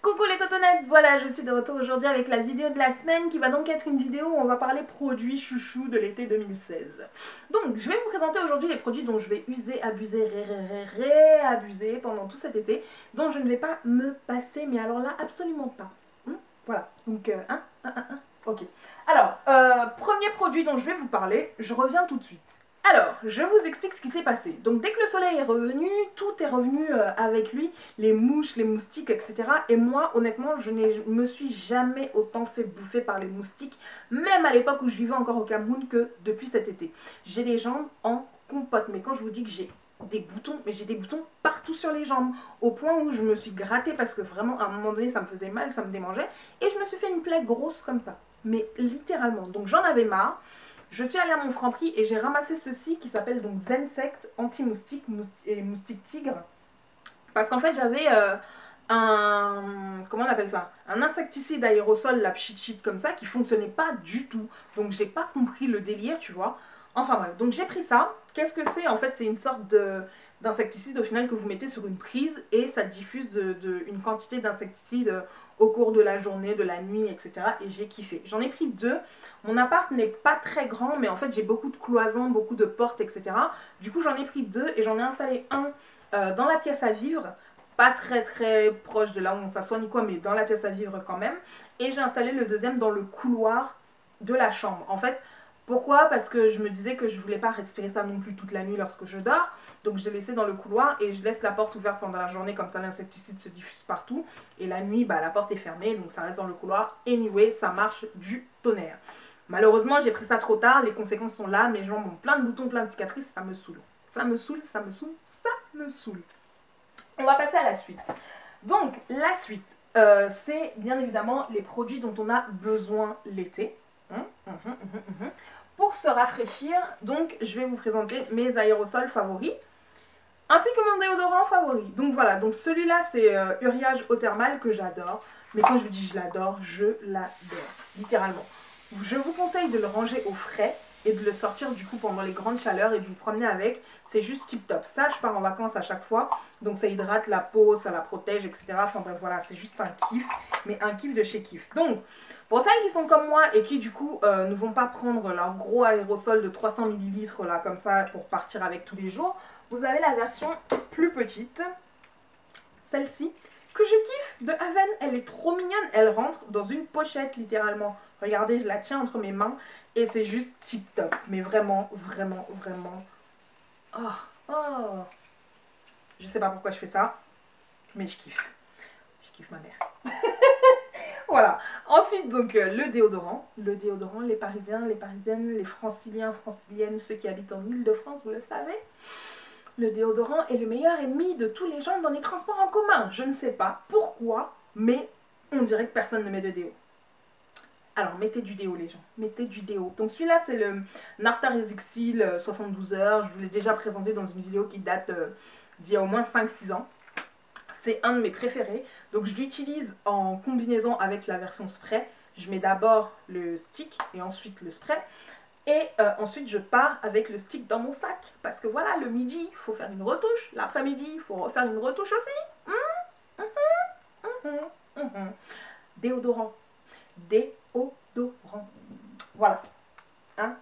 Coucou les cotonnettes, voilà je suis de retour aujourd'hui avec la vidéo de la semaine qui va donc être une vidéo où on va parler produits chouchous de l'été 2016. Donc je vais vous présenter aujourd'hui les produits dont je vais user, abuser, réabuser pendant tout cet été, dont je ne vais pas me passer, mais alors là absolument pas. Voilà, donc ok. Alors, premier produit dont je vais vous parler, je reviens tout de suite. Alors, je vous explique ce qui s'est passé. Donc dès que le soleil est revenu, tout est revenu avec lui, les mouches, les moustiques, etc. Et moi, honnêtement, je ne me suis jamais autant fait bouffer par les moustiques, même à l'époque où je vivais encore au Cameroun, que depuis cet été. J'ai les jambes en compote, mais quand je vous dis que j'ai des boutons, mais j'ai des boutons partout sur les jambes, au point où je me suis grattée parce que vraiment, à un moment donné, ça me faisait mal, ça me démangeait, et je me suis fait une plaie grosse comme ça. Mais littéralement, donc j'en avais marre. Je suis allée à mon Franprix et j'ai ramassé ceci qui s'appelle donc Zensect anti-moustique et moustique tigre. Parce qu'en fait j'avais comment on appelle ça, un insecticide aérosol, la pchit comme ça, qui fonctionnait pas du tout. Donc j'ai pas compris le délire, tu vois. Enfin bref, donc j'ai pris ça. Qu'est-ce que c'est? En fait c'est une sorte d'insecticide au final que vous mettez sur une prise et ça diffuse une quantité d'insecticide au cours de la journée, de la nuit, etc. Et j'ai kiffé. J'en ai pris deux. Mon appart n'est pas très grand, mais en fait j'ai beaucoup de cloisons, beaucoup de portes, etc. Du coup j'en ai pris deux et j'en ai installé un dans la pièce à vivre. Pas très proche de là où on s'assoit ni quoi, mais dans la pièce à vivre quand même. Et j'ai installé le deuxième dans le couloir de la chambre. En fait, pourquoi? Parce que je me disais que je voulais pas respirer ça non plus toute la nuit lorsque je dors. Donc je l'ai laissé dans le couloir et je laisse la porte ouverte pendant la journée, comme ça l'insecticide se diffuse partout. Et la nuit, bah, la porte est fermée, donc ça reste dans le couloir. Anyway, ça marche du tonnerre. Malheureusement, j'ai pris ça trop tard, les conséquences sont là, mes jambes ont plein de boutons, plein de cicatrices, ça me saoule. Ça me saoule, ça me saoule, ça me saoule. On va passer à la suite. Donc, la suite, c'est bien évidemment les produits dont on a besoin l'été. Pour se rafraîchir, donc je vais vous présenter mes aérosols favoris, ainsi que mon déodorant favori. Donc voilà, donc celui-là c'est Uriage Eau Thermale que j'adore. Mais quand je vous dis je l'adore, littéralement. Je vous conseille de le ranger au frais et de le sortir du coup pendant les grandes chaleurs et de vous promener avec. C'est juste tip top. Ça, je pars en vacances à chaque fois. Donc ça hydrate la peau, ça la protège, etc. Enfin bref, voilà, c'est juste un kiff. Mais un kiff de chez kiff. Donc, pour celles qui sont comme moi et qui du coup ne vont pas prendre leur gros aérosol de 300 ml là comme ça pour partir avec tous les jours, vous avez la version plus petite. Celle-ci que je kiffe de Haven, elle est trop mignonne, elle rentre dans une pochette littéralement. Regardez, je la tiens entre mes mains et c'est juste tip top, mais vraiment. Oh. Je sais pas pourquoi je fais ça, mais je kiffe. Je kiffe ma mère. Voilà. Ensuite, donc, le déodorant, les Parisiens, les Parisiennes, les Franciliens, Franciliennes, ceux qui habitent en Île-de-France, vous le savez. Le déodorant est le meilleur ennemi de tous les gens dans les transports en commun. Je ne sais pas pourquoi, mais on dirait que personne ne met de déo. Alors, mettez du déo, les gens. Mettez du déo. Donc, celui-là, c'est le Nartar Exil 72 heures. Je vous l'ai déjà présenté dans une vidéo qui date d'il y a au moins 5-6 ans. C'est un de mes préférés. Donc, je l'utilise en combinaison avec la version spray. Je mets d'abord le stick et ensuite le spray. Et ensuite, je pars avec le stick dans mon sac. Parce que voilà, le midi, il faut faire une retouche. L'après-midi, il faut refaire une retouche aussi. Déodorant. Déodorant. Voilà. Hein?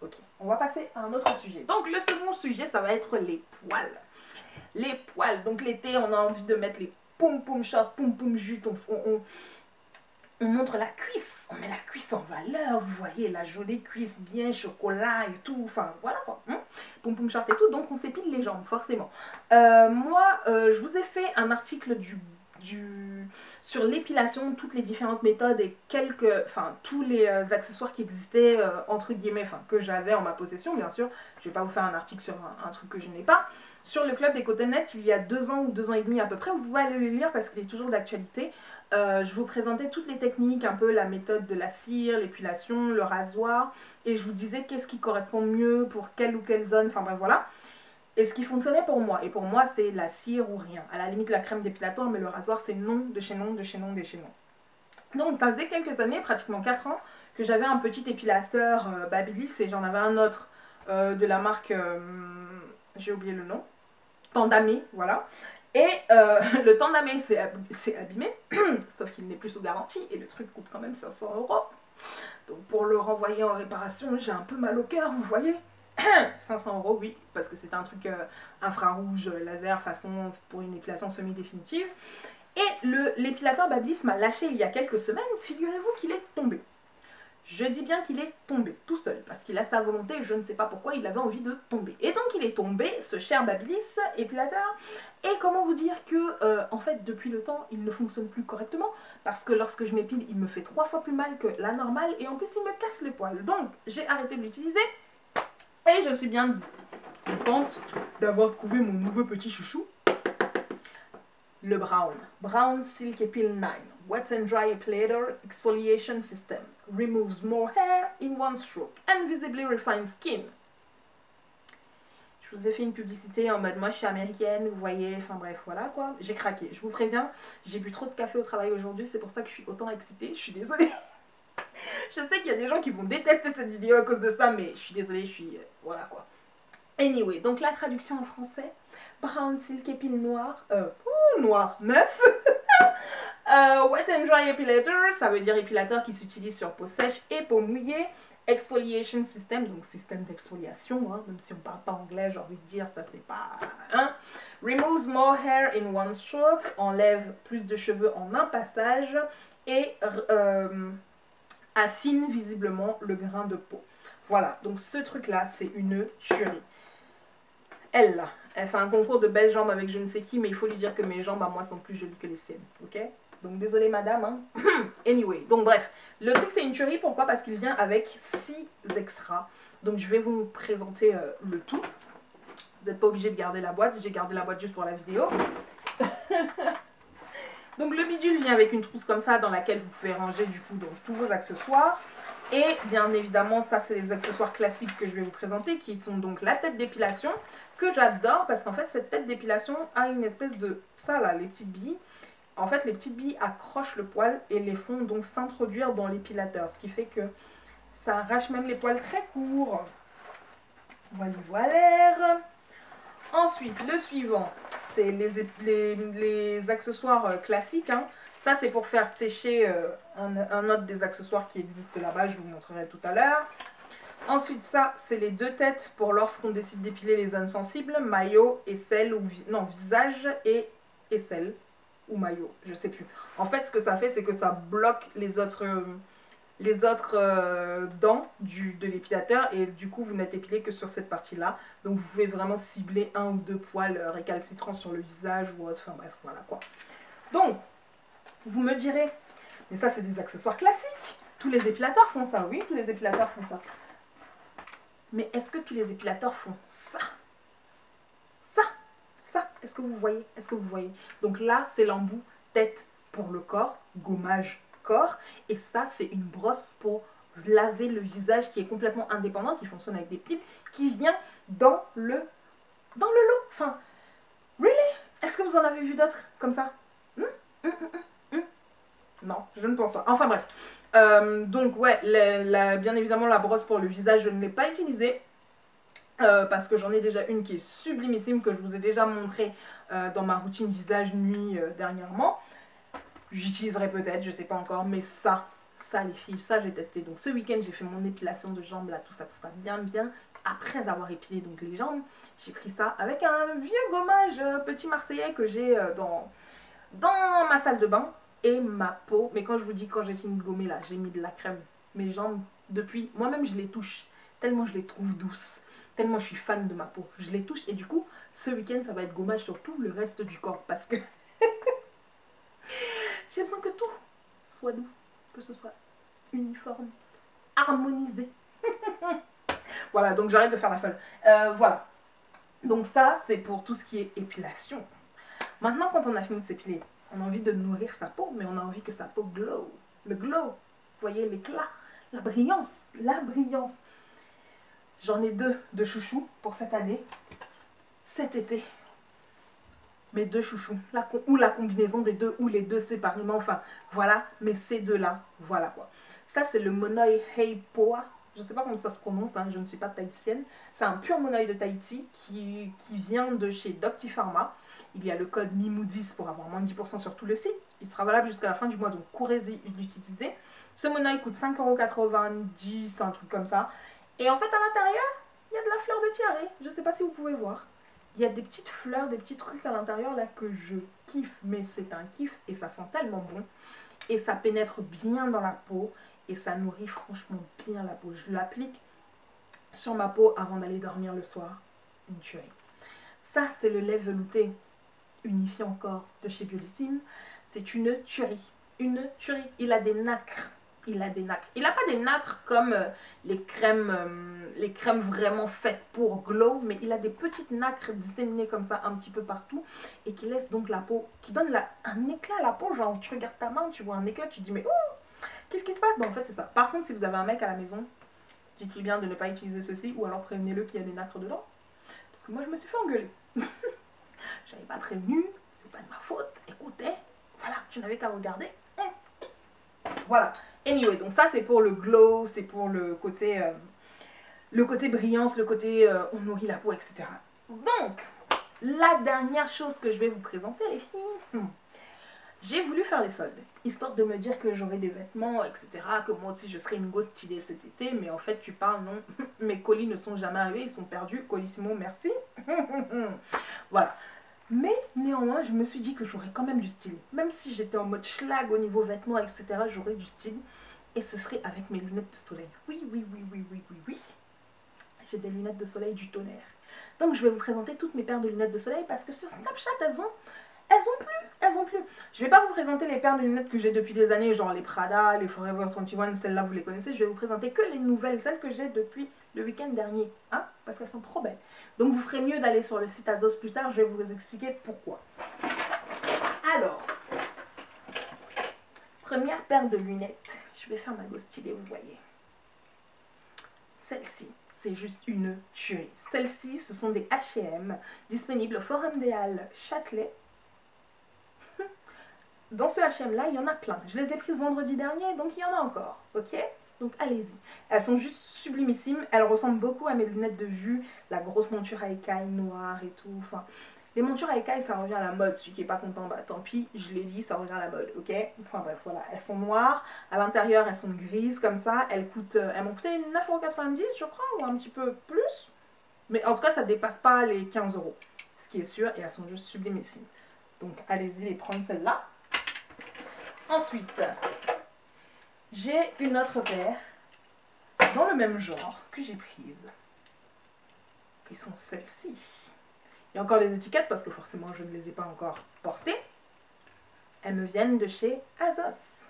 Ok. On va passer à un autre sujet. Donc, le second sujet, ça va être les poils. Les poils. Donc, l'été, on a envie de mettre les poum-poum shorts, poum-poum jute. On montre la cuisse, on met la cuisse en valeur, vous voyez, la jolie cuisse bien chocolat et tout, enfin voilà quoi, poum poum short et tout, donc on s'épile les jambes, forcément. Moi, je vous ai fait un article sur l'épilation, toutes les différentes méthodes et tous les accessoires qui existaient, entre guillemets, que j'avais en ma possession, bien sûr. Je vais pas vous faire un article sur un truc que je n'ai pas. Sur le club des cotonnettes, il y a 2 ans ou 2 ans et demi à peu près, vous pouvez aller le lire parce qu'il est toujours d'actualité. Je vous présentais toutes les techniques, un peu la méthode de la cire, l'épilation, le rasoir, et je vous disais qu'est-ce qui correspond mieux pour quelle ou quelle zone, enfin bref voilà. Et ce qui fonctionnait pour moi, et pour moi c'est la cire ou rien, à la limite la crème dépilatoire, mais le rasoir c'est non, de chez non, de chez non, de chez non. Donc ça faisait quelques années, pratiquement 4 ans, que j'avais un petit épilateur Babyliss et j'en avais un autre de la marque, j'ai oublié le nom, Tandamé, voilà. Et le tendamé s'est abîmé, sauf qu'il n'est plus sous garantie et le truc coûte quand même 500 €. Donc pour le renvoyer en réparation, j'ai un peu mal au cœur, vous voyez. 500 €, oui, parce que c'est un truc infrarouge laser façon pour une épilation semi-définitive. Et l'épilateur Babyliss m'a lâché il y a quelques semaines, figurez-vous qu'il est tombé. Je dis bien qu'il est tombé tout seul, parce qu'il a sa volonté, je ne sais pas pourquoi il avait envie de tomber. Et donc il est tombé, ce cher Babyliss épilateur, et comment vous dire que, en fait, depuis le temps, il ne fonctionne plus correctement, parce que lorsque je m'épile, il me fait 3 fois plus mal que la normale, et en plus il me casse les poils. Donc j'ai arrêté de l'utiliser, et je suis bien contente d'avoir trouvé mon nouveau petit chouchou, le Brown Silk Epil 9 Wet and Dry Epilator Exfoliation System removes more hair in one stroke and visibly refines skin. Je vous ai fait une publicité en mode moi je suis américaine, vous voyez, enfin bref, voilà quoi. J'ai craqué, je vous préviens, j'ai bu trop de café au travail aujourd'hui, c'est pour ça que je suis autant excitée, je suis désolée. Je sais qu'il y a des gens qui vont détester cette vidéo à cause de ça, mais je suis désolée, je suis... voilà quoi. Anyway, donc la traduction en français, Brown Silk Epil noir, noir, neuf. Wet and Dry Epilator, ça veut dire épilateur qui s'utilise sur peau sèche et peau mouillée. Exfoliation System, donc système d'exfoliation, hein, même si on ne parle pas anglais, j'ai envie de dire, ça c'est pas... Hein. Removes more hair in one stroke, enlève plus de cheveux en un passage et affine visiblement le grain de peau. Voilà, donc ce truc-là, c'est une tuerie. Elle, là, elle fait un concours de belles jambes avec je ne sais qui, mais il faut lui dire que mes jambes, à moi, sont plus jolies que les siennes, ok? Donc, désolée, madame, hein. Anyway, donc bref, le truc, c'est une tuerie, pourquoi? Parce qu'il vient avec 6 extras. Donc, je vais vous présenter le tout. Vous n'êtes pas obligé de garder la boîte, j'ai gardé la boîte juste pour la vidéo. Donc, le bidule vient avec une trousse comme ça, dans laquelle vous pouvez ranger, du coup, donc, tous vos accessoires. Et bien évidemment, ça c'est les accessoires classiques que je vais vous présenter, qui sont donc la tête d'épilation, que j'adore parce qu'en fait cette tête d'épilation a une espèce de... ça là, les petites billes. En fait les petites billes accrochent le poil et les font donc s'introduire dans l'épilateur, ce qui fait que ça arrache même les poils très courts. Voilà. Ensuite, le suivant, c'est les accessoires classiques, hein. Ça, c'est pour faire sécher un autre des accessoires qui existent là-bas, je vous montrerai tout à l'heure. Ensuite, ça, c'est les 2 têtes pour lorsqu'on décide d'épiler les zones sensibles, maillot, aisselle, ou non, visage et aisselle, ou maillot, je sais plus. En fait, ce que ça fait, c'est que ça bloque les autres dents de l'épilateur et du coup, vous n'êtes épilé que sur cette partie-là. Donc, vous pouvez vraiment cibler 1 ou 2 poils récalcitrants sur le visage ou autre, enfin bref, voilà quoi. Donc, vous me direz, mais ça c'est des accessoires classiques. Tous les épilateurs font ça, oui, tous les épilateurs font ça. Mais est-ce que tous les épilateurs font ça? Ça, est-ce que vous voyez? Est-ce que vous voyez? Donc là, c'est l'embout tête pour le corps, gommage corps. Et ça, c'est une brosse pour laver le visage qui est complètement indépendante, qui fonctionne avec des piles, qui vient dans le lot. Enfin, really? Est-ce que vous en avez vu d'autres comme ça? Non, je ne pense pas. Enfin bref. Donc ouais, bien évidemment la brosse pour le visage, je ne l'ai pas utilisée. Parce que j'en ai déjà une qui est sublimissime, que je vous ai déjà montré dans ma routine visage nuit dernièrement. J'utiliserai peut-être, je sais pas encore, mais ça les filles, ça j'ai testé. Donc ce week-end j'ai fait mon épilation de jambes là, tout ça bien. Après avoir épilé donc les jambes, j'ai pris ça avec un vieux gommage petit marseillais que j'ai dans ma salle de bain. Et ma peau, mais quand je vous dis, quand j'ai fini de gommer là, j'ai mis de la crème. Mes jambes, depuis, moi-même je les touche, tellement je les trouve douces, tellement je suis fan de ma peau. Je les touche et du coup, ce week-end, ça va être gommage sur tout le reste du corps parce que j'ai besoin que tout soit doux, que ce soit uniforme, harmonisé. Voilà, donc j'arrête de faire la folle. Voilà. Donc ça, c'est pour tout ce qui est épilation. Maintenant, quand on a fini de s'épiler, on a envie de nourrir sa peau, mais on a envie que sa peau glow. Le glow, vous voyez l'éclat, la brillance, J'en ai 2 de chouchous pour cette année. Cet été, mes 2 chouchous, ou la combinaison des 2, ou les 2 séparément, enfin voilà, mais ces 2-là, voilà quoi. Ça c'est le Monoi Hei Poa, je ne sais pas comment ça se prononce, hein, je ne suis pas tahitienne. C'est un pur Monoi de Tahiti qui vient de chez Docti Pharma. il y a le code MIMOU10 pour avoir moins de 10% sur tout le site. Il sera valable jusqu'à la fin du mois, donc courez-y l'utiliser. Ce monoeil coûte 5,90 €, un truc comme ça. Et en fait, à l'intérieur, il y a de la fleur de tiare. Je ne sais pas si vous pouvez voir. Il y a des petites fleurs, des petits trucs à l'intérieur là que je kiffe. Mais c'est un kiff et ça sent tellement bon. Et ça pénètre bien dans la peau. Et ça nourrit franchement bien la peau. Je l'applique sur ma peau avant d'aller dormir le soir. Une tuerie. Ça, c'est le lait velouté unifié encore de chez Biolissime. C'est une tuerie. Une tuerie. Il a des nacres. Il a des nacres. Il n'a pas des nacres comme les crèmes vraiment faites pour glow, mais il a des petites nacres disséminées comme ça un petit peu partout et qui laissent donc la peau, qui donne un éclat à la peau. Genre, tu regardes ta main, tu vois un éclat, tu te dis mais oh, qu'est-ce qui se passe? Ben, en fait, c'est ça. Par contre, si vous avez un mec à la maison, dites-lui bien de ne pas utiliser ceci ou alors prévenez-le qu'il y a des nacres dedans. Parce que moi, je me suis fait engueuler. J'avais pas prévenu, c'est pas de ma faute. Écoutez, voilà, tu n'avais qu'à regarder. Voilà. Anyway, donc ça c'est pour le glow, c'est pour le côté brillance, le côté on nourrit la peau, etc. Donc, la dernière chose que je vais vous présenter les filles, j'ai voulu faire les soldes, histoire de me dire que j'aurai des vêtements, etc. Que moi aussi je serai une go stylée cet été, mais en fait tu parles, non, mes colis ne sont jamais arrivés, ils sont perdus, Colissimo, merci. Voilà. Mais néanmoins, je me suis dit que j'aurais quand même du style. Même si j'étais en mode schlag au niveau vêtements, etc., j'aurais du style. Et ce serait avec mes lunettes de soleil. Oui, oui, oui, oui, oui, oui, oui. J'ai des lunettes de soleil du tonnerre. Donc je vais vous présenter toutes mes paires de lunettes de soleil parce que sur Snapchat, elles ont plu. Je vais pas vous présenter les paires de lunettes que j'ai depuis des années, genre les Prada, les Forever 21, celles-là vous les connaissez. Je vais vous présenter que les nouvelles, celles que j'ai depuis le week-end dernier, hein, parce qu'elles sont trop belles. Donc vous ferez mieux d'aller sur le site Azos plus tard, je vais vous expliquer pourquoi. Alors, première paire de lunettes. Je vais faire ma go stylée, vous voyez. Celle-ci, c'est juste une tuerie. Celles-ci, ce sont des H&M disponibles au Forum des Halles Châtelet. Dans ce H&M là, il y en a plein. Je les ai prises vendredi dernier, donc il y en a encore, ok? Donc allez-y. Elles sont juste sublimissimes. Elles ressemblent beaucoup à mes lunettes de vue, la grosse monture à écailles noire et tout. Enfin, les montures à écailles, ça revient à la mode. Celui qui n'est pas content, bah tant pis, je l'ai dit, ça revient à la mode, ok? Enfin bref, voilà. Elles sont noires. À l'intérieur, elles sont grises comme ça. Elles m'ont coûté 9,90 €, je crois, ou un petit peu plus. Mais en tout cas, ça ne dépasse pas les 15 €. Ce qui est sûr, et elles sont juste sublimissimes. Donc allez-y les prendre celle-là. Ensuite, j'ai une autre paire dans le même genre que j'ai prise. Qui sont celles-ci. Il y a encore les étiquettes parce que forcément je ne les ai pas encore portées. Elles me viennent de chez Azos.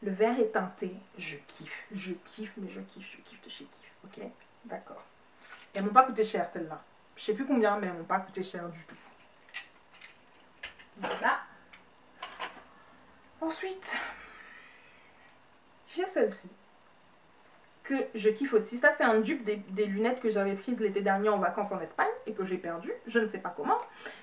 Le vert est teinté. Je kiffe, mais je kiffe de chez Kiffe. Ok, d'accord. Elles m'ont pas coûté cher celles-là. Je sais plus combien, mais elles m'ont pas coûté cher du tout. Voilà. Ensuite, j'ai celle-ci que je kiffe aussi. Ça, c'est un dupe des lunettes que j'avais prises l'été dernier en vacances en Espagne et que j'ai perdu. Je ne sais pas comment.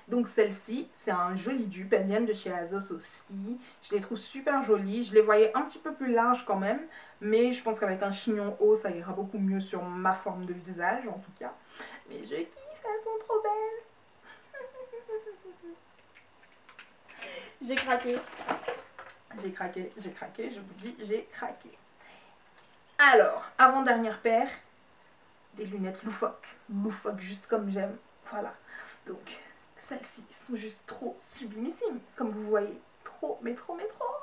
Donc, celle-ci, c'est un joli dupe. Elles viennent de chez Azos aussi. Je les trouve super jolies. Je les voyais un petit peu plus larges quand même. Mais je pense qu'avec un chignon haut, ça ira beaucoup mieux sur ma forme de visage, en tout cas. Mais je kiffe, elles sont trop belles. J'ai craqué. Je vous dis, j'ai craqué. Alors, avant-dernière paire, des lunettes loufoques. Loufoques, juste comme j'aime. Voilà. Donc, celles-ci sont juste trop sublimissimes. Comme vous voyez. Trop, mais trop, mais trop.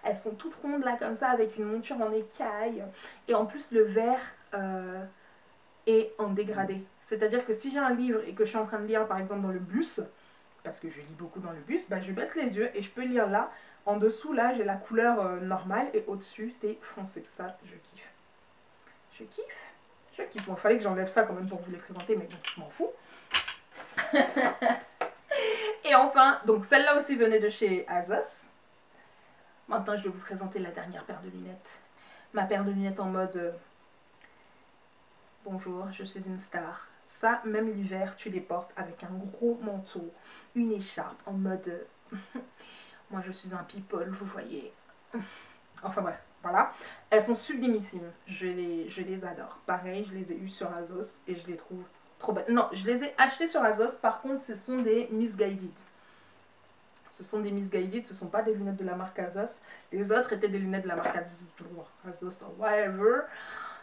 Elles sont toutes rondes là, comme ça, avec une monture en écaille. Et en plus, le vert est en dégradé. C'est-à-dire que si j'ai un livre et que je suis en train de lire, par exemple, dans le bus, parce que je lis beaucoup dans le bus, bah, je baisse les yeux et je peux lire là. En dessous, là, j'ai la couleur normale et au-dessus, c'est foncé. Ça, je kiffe. Je kiffe. Bon, il fallait que j'enlève ça quand même pour vous les présenter, mais bon, je m'en fous. Et enfin, donc celle-là aussi venait de chez Azos. Maintenant, je vais vous présenter la dernière paire de lunettes. Ma paire de lunettes en mode bonjour, je suis une star. Ça, même l'hiver, tu les portes avec un gros manteau, une écharpe en mode moi, je suis un people, vous voyez. Enfin bref, voilà. Elles sont sublimissimes. Je les adore. Pareil, je les ai eues sur Azos et je les trouve trop belles. Non, je les ai achetées sur Azos. Par contre, ce sont des Missguided. Ce sont des Missguided, ce ne sont pas des lunettes de la marque Azos. Les autres étaient des lunettes de la marque Azos, whatever.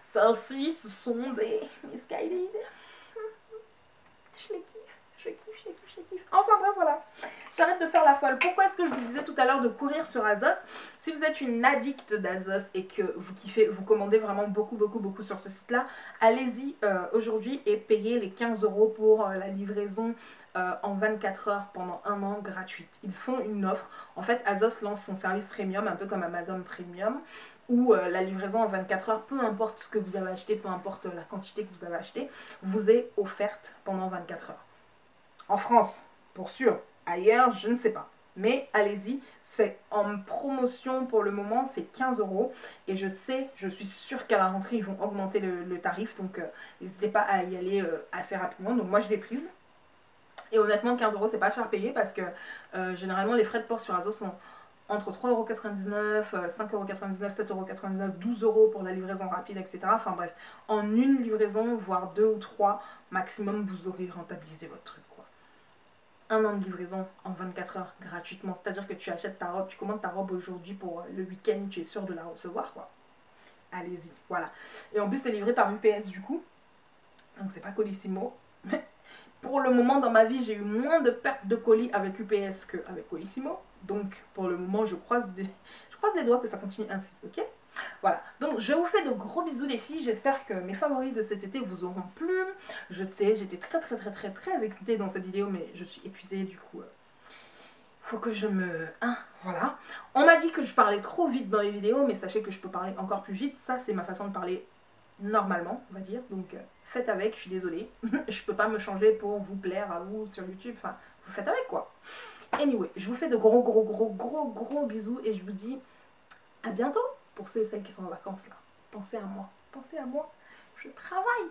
Celles-ci, ce sont des Missguided. Je les kiffe, je kiffe, je kiffe, je kiffe. Enfin bref, voilà. J'arrête de faire la folle. Pourquoi est-ce que je vous disais tout à l'heure de courir sur Azos? Si vous êtes une addict d'Azos et que vous kiffez, vous commandez vraiment beaucoup sur ce site-là, allez-y aujourd'hui et payez les 15 € pour la livraison en 24 heures pendant un an gratuite. Ils font une offre. En fait, Azos lance son service premium, un peu comme Amazon Premium, où la livraison en 24 heures, peu importe ce que vous avez acheté, peu importe la quantité que vous avez acheté, vous est offerte pendant 24 heures. En France, pour sûr. Ailleurs, je ne sais pas. Mais allez-y, c'est en promotion pour le moment, c'est 15 €. Et je suis sûre qu'à la rentrée, ils vont augmenter le tarif. Donc, n'hésitez pas à y aller assez rapidement. Donc, moi, je l'ai prise. Et honnêtement, 15 €, c'est pas cher payé parce que généralement, les frais de port sur Azos sont entre 3,99 €, 5,99 €, 7,99 €, 12 € pour la livraison rapide, etc. Enfin bref, en une livraison, voire 2 ou 3 maximum, vous aurez rentabilisé votre truc. Un an de livraison en 24 heures gratuitement. C'est-à-dire que tu achètes ta robe, tu commandes ta robe aujourd'hui pour le week-end, tu es sûr de la recevoir, quoi. Allez-y, voilà. Et en plus, c'est livré par UPS du coup. Donc, c'est pas Colissimo. Pour le moment, dans ma vie, j'ai eu moins de pertes de colis avec UPS qu'avec Colissimo. Donc, pour le moment, je croise les doigts que ça continue ainsi, ok? Voilà, donc je vous fais de gros bisous les filles, j'espère que mes favoris de cet été vous auront plu. Je sais, j'étais très excitée dans cette vidéo, mais je suis épuisée, du coup, faut que je me... Hein, voilà. On m'a dit que je parlais trop vite dans les vidéos, mais sachez que je peux parler encore plus vite, ça c'est ma façon de parler normalement, on va dire, donc faites avec, je suis désolée. Je peux pas me changer pour vous plaire à vous sur YouTube, enfin, vous faites avec quoi. Anyway, je vous fais de gros bisous et je vous dis à bientôt. Pour ceux et celles qui sont en vacances là, pensez à moi, je travaille,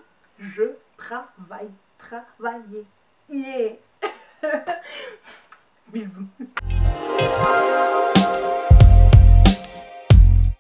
travailler, yeah. Bisous.